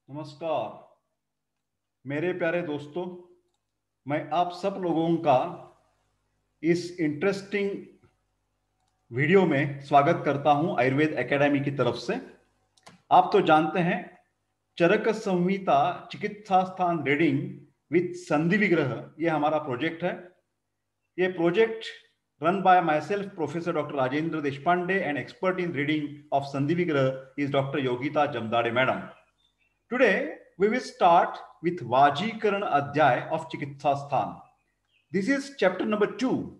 नमस्कार मेरे प्यारे दोस्तों। मैं आप सब लोगों का इस इंटरेस्टिंग वीडियो में स्वागत करता हूं आयुर्वेद एकेडमी की तरफ से। आप तो जानते हैं चरक संहिता चिकित्सा स्थान रीडिंग विथ संधि विग्रह ये हमारा प्रोजेक्ट है। ये project run by myself, Professor Dr. Rajendra Deshpande, and expert in reading of Sandhi Vigrah is Dr. Yogita Jamdade Madam. Today, we will start with Vajikaran Adhyay of Chikitsasthan. This is chapter number 2.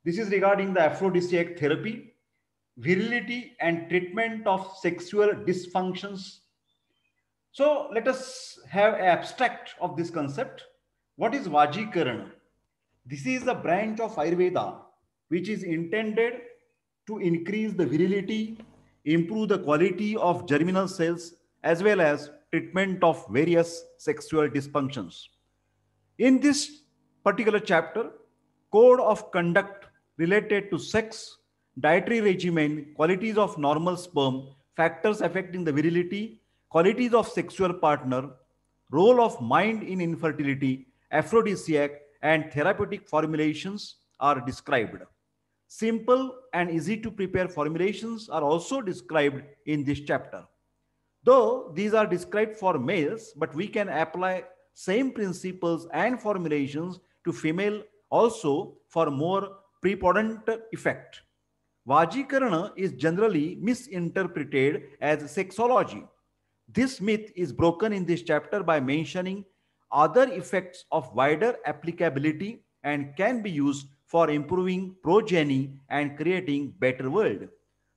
This is regarding the aphrodisiac therapy, virility, and treatment of sexual dysfunctions. So, let us have an abstract of this concept. What is Vajikaran? This is a branch of Ayurveda which is intended to increase the virility, improve the quality of germinal cells, as well as treatment of various sexual dysfunctions. In this particular chapter, code of conduct related to sex, dietary regimen, qualities of normal sperm, factors affecting the virility, qualities of sexual partner, role of mind in infertility, aphrodisiac, and therapeutic formulations are described. Simple and easy to prepare formulations are also described in this chapter. Though these are described for males, but we can apply same principles and formulations to female also for more preponderant effect. Vajikarana is generally misinterpreted as sexology. This myth is broken in this chapter by mentioning other effects of wider applicability and can be used for improving progeny and creating better world.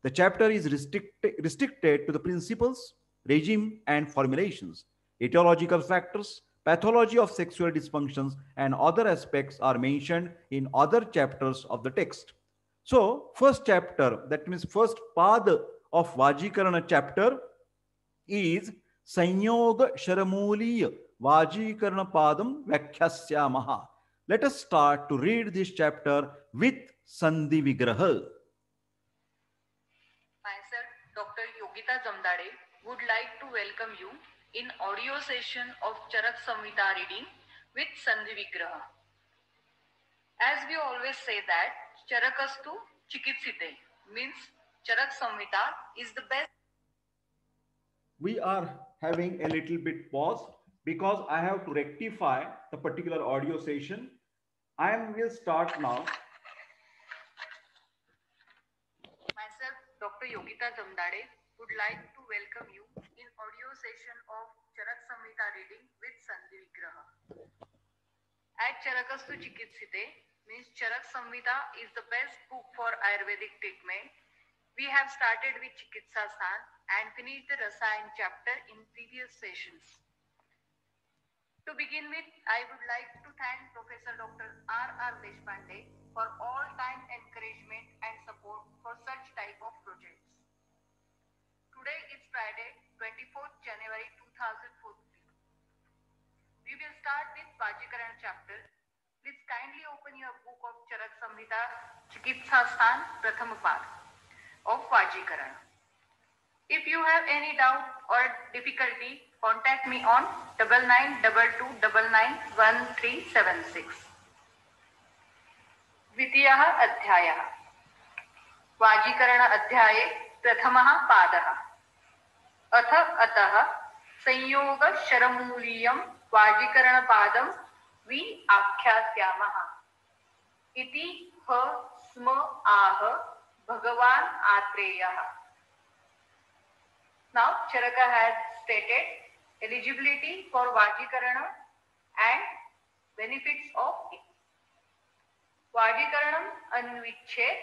The chapter is restricted to the principles, regime, and formulations. Etiological factors, pathology of sexual dysfunctions, and other aspects are mentioned in other chapters of the text. So, first chapter, that means first pad of Vajikarana chapter is Sanyog Sharamuli Vajikarana Padam Vyakhyasya. Let us start to read this chapter with Sandhi Vigraha. Myself, Dr. Yogita Jamdade, would like to welcome you in audio session of Charak Samhita reading with Sandhi Vigraha. As we always say that Charakastu Chikitsite means Charak Samhita is the best. We are having a little bit pause because I have to rectify the particular audio session. Will start now. Myself, Dr. Yogita Jamdade, would like to welcome you in audio session of Charak Samhita reading with Sandhi Vigraha. At Charakastu Chikitsite means Charak Samhita is the best book for Ayurvedic treatment. We have started with Chikitsasthan and finished the Rasayan chapter in previous sessions. To begin with, I would like to thank Professor Dr. R.R. Deshpande for all time encouragement and support for such type of projects. Today is Friday, 24th January 2014. We will start with Vajikarana chapter. Please kindly open your book of Charak Samhita Chikitsasthan Prathama Pad of Vajikarana. If you have any doubt or difficulty, contact me on 9922991376. द्वितीयः अध्यायः वाजीकरण अध्याये प्रथमः पादः अथ अतः संयोग शरमूलीयं वाजीकरण पादं वि आख्यास्यामः इति ह स्म आह भगवान् आत्रेयः. Now Charaka has stated eligibility for Vajikarana and benefits of it. Vajikaranam anvichet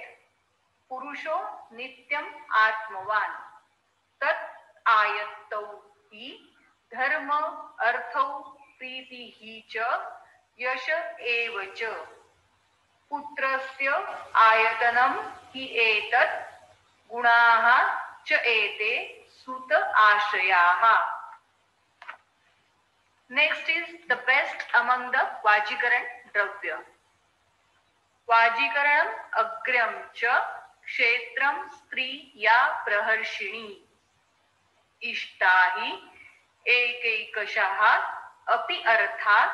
purusho nityam atmavan tat ayattau hi dharma arthau pritihi cha yasha eva cha putrasya ayatanam hi etat gunaha cha ete Sutta Ashrayaha. Next is the best among the Vajikaran Dravya. Vajikaranam Agryam Cha Kshetram Stri Ya Praharshini Ishtahi एकैकशः अपि अर्थात्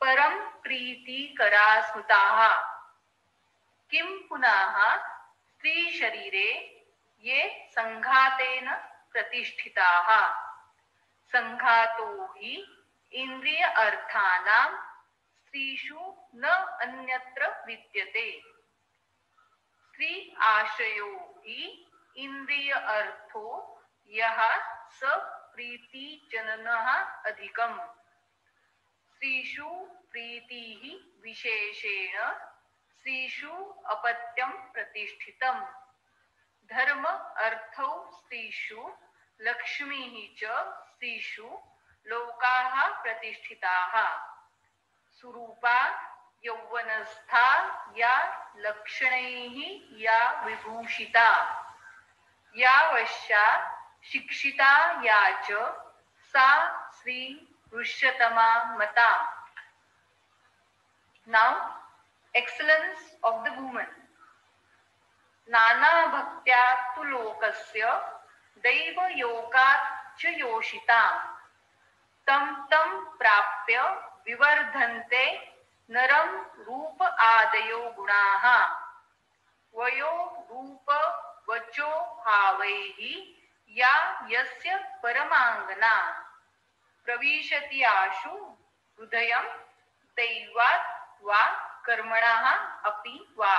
परं प्रीतिकरा स्मृताः। किं पुनः स्त्रीशरीरे ये संघातेन प्रतिष्ठिताः। संघातो हि इंद्रिय अर्थानां स्त्रीषु न अन्यत्र विद्यते। स्त्री आश्रयो हि इंद्रिय अर्थो यः स प्रीति जननः अधिकम्। स्त्रीषु प्रीतिः विशेषेण स्त्रीषु अपत्यं प्रतिष्ठितम्। धर्म अर्थौ स्त्रीषु लक्ष्मीः च स्त्रीषु लोकाः प्रतिष्ठिताः। सुरूपा यौवनस्था या लक्षणैः या विभूषिता या वश्या शिक्षिता या च सा श्री ऋष्यतमा मता। Now, excellence of the woman. नाना भक्त्या तु लोकस्य दैव योगात् च योषिता तं तं प्राप्य विवर्धन्ते नरं रूप आदयो गुणाः। वयो रूप वचो भावैः या यस्य परमांगना प्रविशति आशु हृदयं दैवात् वा कर्मणः अपि वा।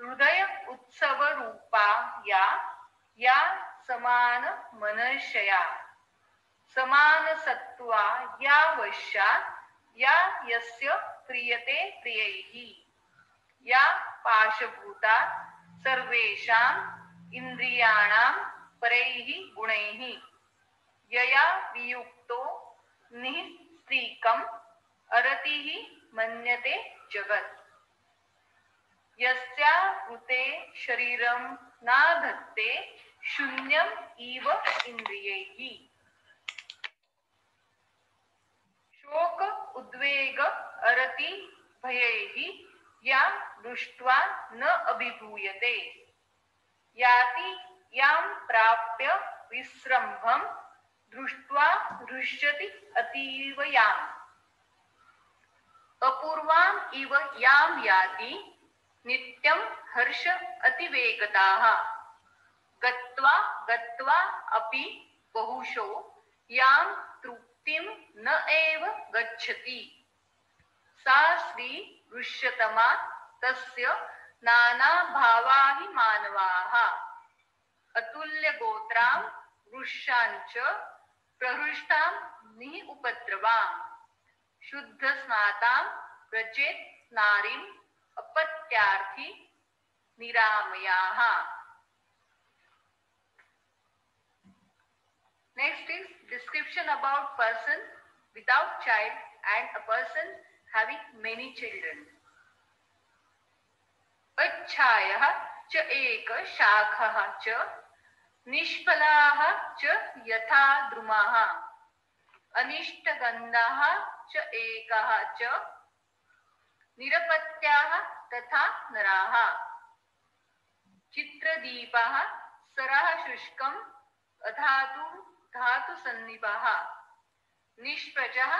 हृदय उत्सव रूपा या समान मनस्या समान सत्वा या वश्या या यस्य प्रियते प्रियैः या पाशभूता सर्वेषाम् इंद्रियाणां परैः गुणैः यया वियुक्तो निःस्त्रीकम् अरतिः मन्यते जगत्। यस्या ऋते शरीरं नाधत्ते शून्यम् इव इंद्रियैः। शोक उद्वेग अरति भयैः या दृष्ट्वा न अभिभूयते याति यां प्राप्य विस्रम्भं दृष्ट्वा हृष्यति अतीव याम्। अपूर्वाम् इव यां याति नित्यं हर्ष अतिवेगताः। गत्वा गत्वा अपि बहुशो यां तृप्तिं न एव गच्छति सा श्री ऋष्यतमा तस्य नाना भावा हि मानवाः। अतुल्य गोत्रां वृषांच प्रहृष्टां निः उपद्रवां शुद्ध स्नातां व्रजेत् नारीम् अपत्यार्थी निरामयाः। Next is description about person without child and a person having many children. अच्छायः च एक शाखः च निष्फलाः च यथा द्रुमाः अनिष्टगन्धाः च एकः च निरपत्याः तथा नराः। चित्रदीपः सरः शुष्कम् अधातु धातु सन्निभः निष्प्रजः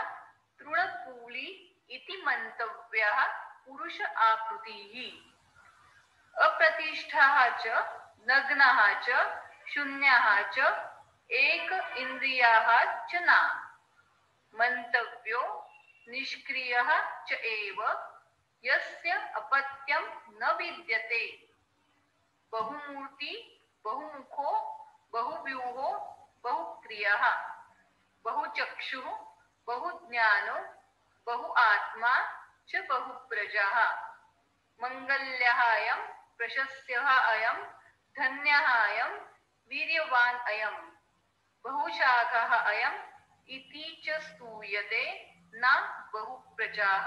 तृणकूली इति मन्तव्यः पुरुष आकृतिः। अप्रतिष्ठः च नग्नः च शून्यः च एक इंद्रियः च न मन्तव्यो निष्क्रियः च एव यस्य अपत्यं न विद्यते। बहुमूर्ति बहुमुखो बहुव्यूहो बहुक्रियः बहुचक्षुः बहुज्ञानो बहु आत्मा च बहुप्रजः। मंगल्यः अयं प्रशस्यः अयं धन्यः अयं वीर्यवान् अयं बहुशाखः अयम् इति च स्तूयते न बहुप्रजाः।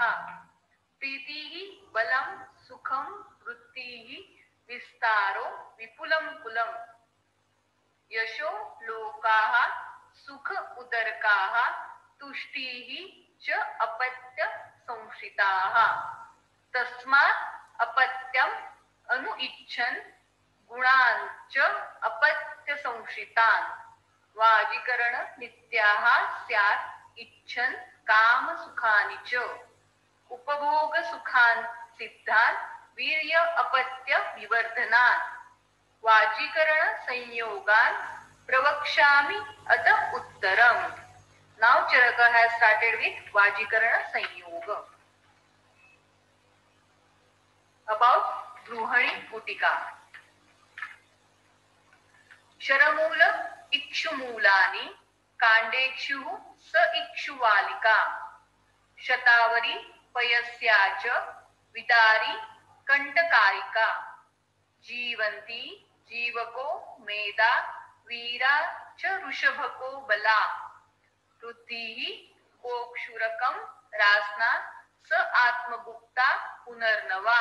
प्रीतिः बलं सुखं वृत्तिः विस्तारो विपुलं कुलम् यशो लोकाः सुख उदरकाः तुष्टिः च अपत्य संश्रिताः। तस्मात् अपत्यम् अनु इच्छन् गुणान् च अपत्य संश्रितान् वाजीकरण नित्याः स्यात् इच्छन् काम सुखानि च उपभोग सुखान् सिद्धान् वीर्य अपत्य विवर्धनान् वाजीकरण संयोगान् प्रवक्ष्यामि अत उत्तरम्. Now Charaka has started with वाजीकरण संयोग. About Bruhani Utika. शरमूल इक्षुमूलानि कांडेक्षु स इक्षुवालिका शतावरी पयस्याच विदारी कंटकारिका जीवंती जीवको मेदा वीरा च ऋषभको बला वृद्धि कोक्षुरकम रासना स आत्मगुप्ता पुनर्नवा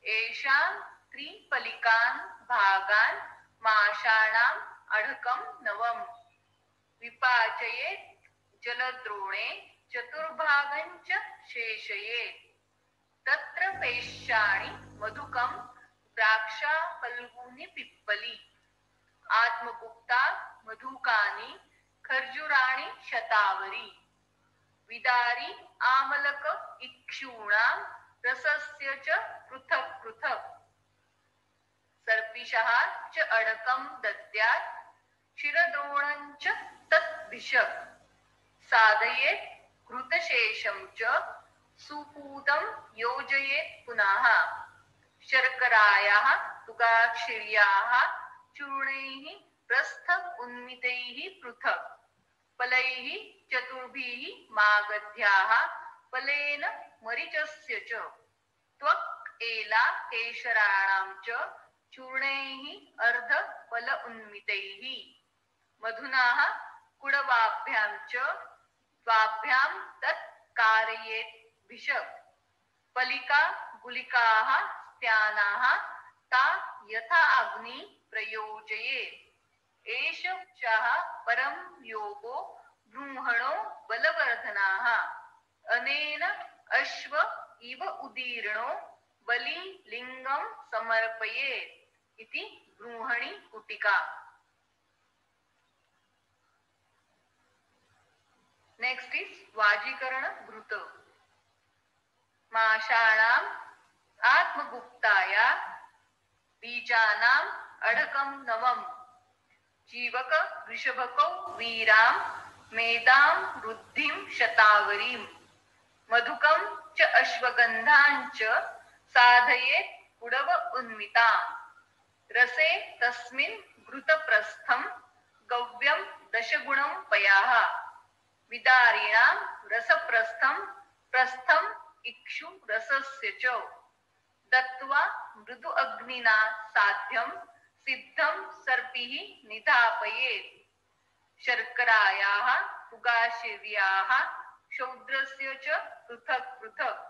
एषां त्रिपलिकान् भागान् माषाणाम् अढकं नवम विपाचयेत् जलद्रोणे चतुर्भागञ्च शेषयेत् तत्र पेष्याणि मधुकं द्राक्षा फल्गुनि पिप्पली आत्मगुप्ता मधुकानि खर्जुराणि शतावरी विदारी आमलक इक्षूणां रसस्य च पृथक् पृथक् सर्पिषः च अढकं दद्यात् क्षीरद्रोणं च तद्भिषक् साधयेत् घृतशेषं च सुपूतं योजयेत् पुनः शर्करायाः तुगाक्षीर्याः चूर्णैः प्रस्थ उन्मितैः पृथक् फलैः चतुर्भिः मागध्याः फलेन मरीचस्य च त्वक् एला केशराणां च चूर्णैः अर्ध फल उन्मितैः मधुनाः कुडवाभ्यां च द्वाभ्यां तत् कारयेत् भिषक् फलिका गुलिकाः स्त्यानाः ता यथा अग्नि प्रयोजयेत् एष चः परं योगो ब्रूहणो बलवर्धनाः अनेन अश्व इव उदीर्णो बलि लिंगं समर्पयेत् इति ब्रूहणि कुटिका. Next is वाजीकरण घृत. माषाणाम् आत्मगुप्ताया बीजानाम् अढकं नवम जीवक वृषभकौ वीरां मेदां वृद्धिं शतावरीं मधुकं च अश्वगन्धां च साधयेत् कुडव उन्मितां रसे तस्मिन् घृतप्रस्थं गव्यं दशगुणं पयाः विदारिणां रसप्रस्थं प्रस्थं इक्षु रसस्य च दत्वा मृदु अग्निना साध्यं सिद्धं सर्पिः निधापयेत् शर्करायाः पुगाशिर्याः शौद्रस्य च पृथक् पृथक्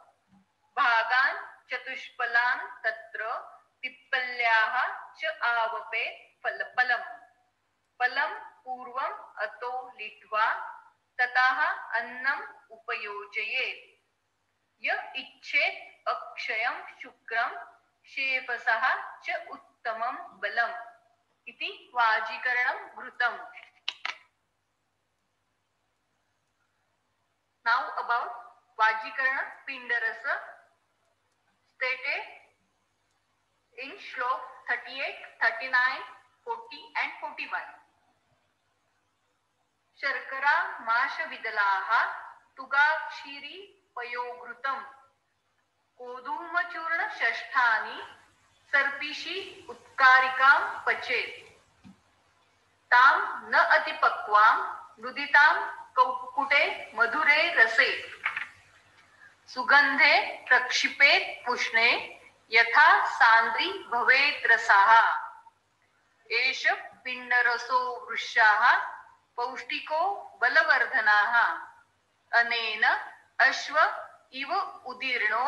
भागान् चतुष्फलान् तत्र पिप्पल्याः च आवपेत् फलम् फलं पूर्वम् अतो लिट्वा ततः अन्नम् उपयोजयेत् य इच्छेत् अक्षयं शुक्रं शेफसः च उत्तमं बलम् इति वाजीकरणं घृतम्. Now about वाजीकरण पिंडरस stated in श्लोक 38, 39, 40 and 41. शर्करा माश विदलाः तुगाक्षीरी पयोघृतम् कोदूमचूर्ण षष्ठानि सर्पिषि उत्कारिकां पचेत् तां न अतिपक्वां मुदितां कौकुटे मधुरे रसे सुगंधे प्रक्षिपेत् उष्णे यथा सांद्री भवेत् रसाः एष पिंडरसो वृषाः पौष्टिको बलवर्धनाः अनेन अश्व इव उदीर्णो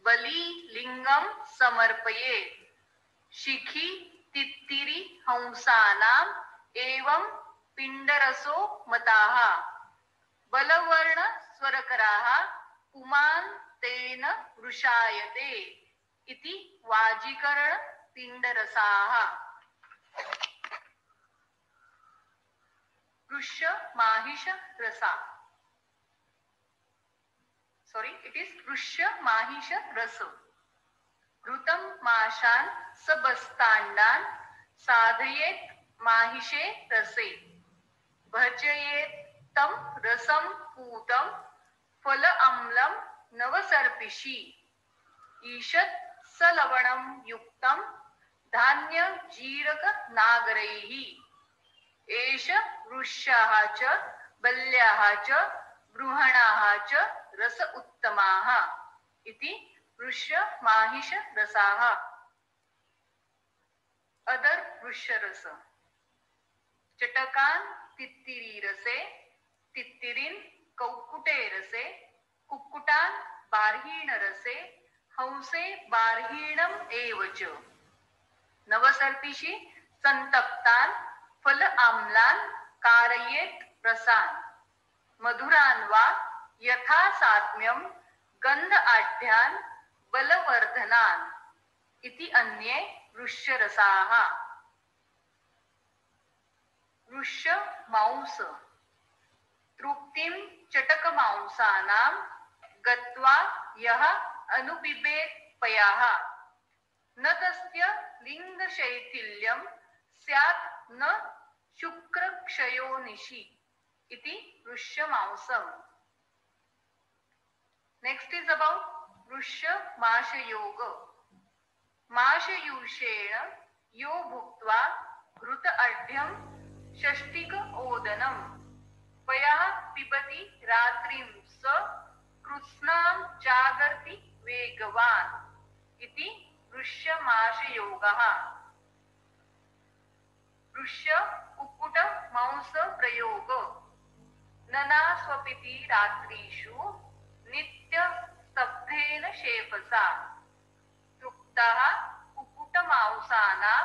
बलि लिंगं समर्पयेत् शिखी तित्तिरि हंसानाम् एवं पिंडरसो मताः बलवर्ण स्वरकराः पुमान् तेन वृषायते इति वाजीकरण पिंडरसाः. Rusha Mahisha Rasa. Sorry, it is Rusha Mahisha Rasa. Rutam Mashan Sabastandan Sadhayet Mahishe Rase. Bhajayet Tam Rasam Putam Phala Amlam Navasarpishi. ईशत सलवणम युक्तम धान्य जीरक नागरैहि एष वृष्याः च बल्याः च बृहणाः च रस उत्तमाः इति वृष्य माहिष रसाः. अदर वृष्य रस चटकान तित्तिरी रसे तित्तिरीन कौकुटे रसे कुक्कुटान बार्हीण रसे हंसे बार्हीणम एवच. नवसर्पिषि संतप्तान फल आम्लान कारयेत रसान मधुरान वा यथा सात्म्यम गंध आढ्यान बलवर्धनान इति अन्ये वृष्य रसाः. वृष्य मांस तृप्तिम चटक मांसानां गत्वा यः अनुपिबेत् पयाः न तस्य लिंग शैथिल्यं स्यात् न शुक्रक्षयोनिषि इति वृष्य मांसम. Next is about वृष्य माश योग. माशयूषेण यो भुक्त्वा घृत अढ्यं षष्टिक ओदनम पयः पिबति रात्रिं स कृत्स्नां जागर्ति वेगवान् इति वृष्य माश योगः. वृष्य कुक्कुट मांस प्रयोग नना स्वपिति रात्रिषु नित्य स्तब्धेन शेफसा तृप्तः कुक्कुट मांसानां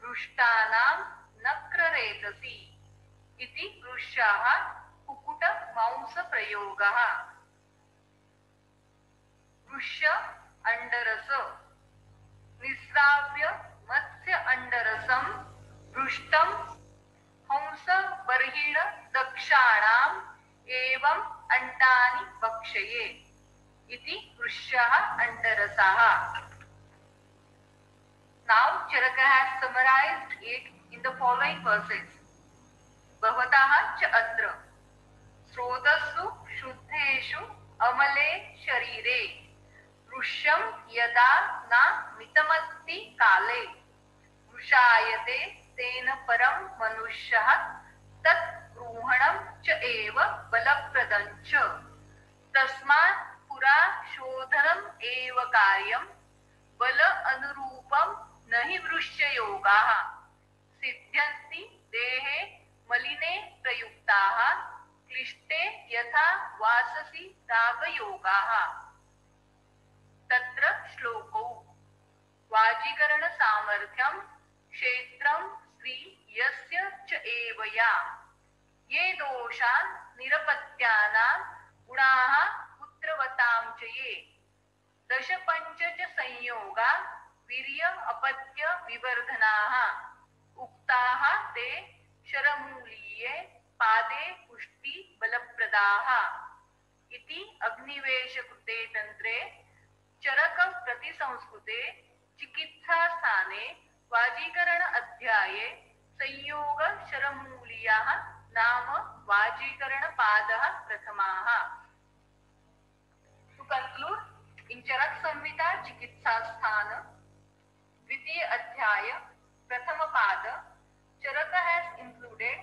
भृष्टानां नक्ररेतसि इति वृष्याः कुक्कुट मांस प्रयोगः. वृष्य अंडरस निस्राव्य मत्स्य अंडरसं भृष्टं हंस बर्हिण दक्षाणाम् एवं अंडानि भक्षये इति वृष्यः अंडरसः. Now Charaka has summarized it in the following verses. भवतः च अत्र स्रोतस्सु शुद्धेषु अमले शरीरे वृष्यं यदा न मितमत्ति काले वृषायते तेन परं मनुष्यः तत् गृह्णं च एव बलप्रदं च तस्मात् पुरा शोधनम् एव कार्यं बल अनुरूपं न हि वृष्य योगाः सिद्ध्यन्ति देहे मलिने प्रयुक्ताः क्लिष्टे यथा वाससि रागयोगाः. तत्र श्लोकौ वाजीकरण सामर्थ्यं क्षेत्रं स्त्री यस्य च एव या ये दोषान् निरपत्यानां गुणाः पुत्रवतां च ये दश पंच च संयोगा वीर्य अपत्य विवर्धनाः उक्ताः ते शरमूलीये पादे पुष्टि बलप्रदाः इति अग्निवेश कृते तंत्रे चरक प्रतिसंस्कृते चिकित्सा स्थाने वाजीकरण अध्याये संयोग शरमूलियाः नाम वाजीकरण पादः प्रथमाः. To conclude, in Charak Samhita चिकित्सा स्थान द्वितीय अध्याय प्रथम पाद Charaka has included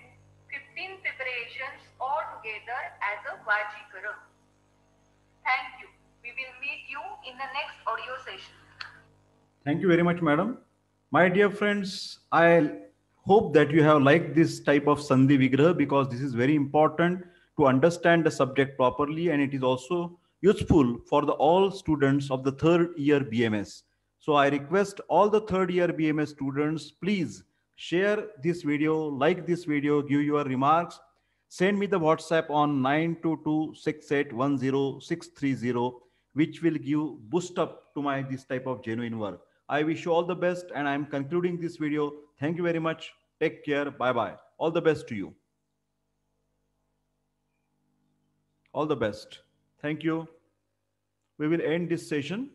15 preparations all together as a Vajikara. Thank you. We will meet you in the next audio session. Thank you very much, madam. My dear friends, I hope that you have liked this type of Sandhi Vigraha because this is very important to understand the subject properly, and it is also useful for all students of the third year BMS. So I request all the third year BMS students, please share this video, like this video, give your remarks, send me the WhatsApp on 922681060, which will give boost up to my this type of genuine work. I wish you all the best, and I'm concluding this video. Thank you very much. Take care. Bye bye. All the best to you. All the best. Thank you. We will end this session.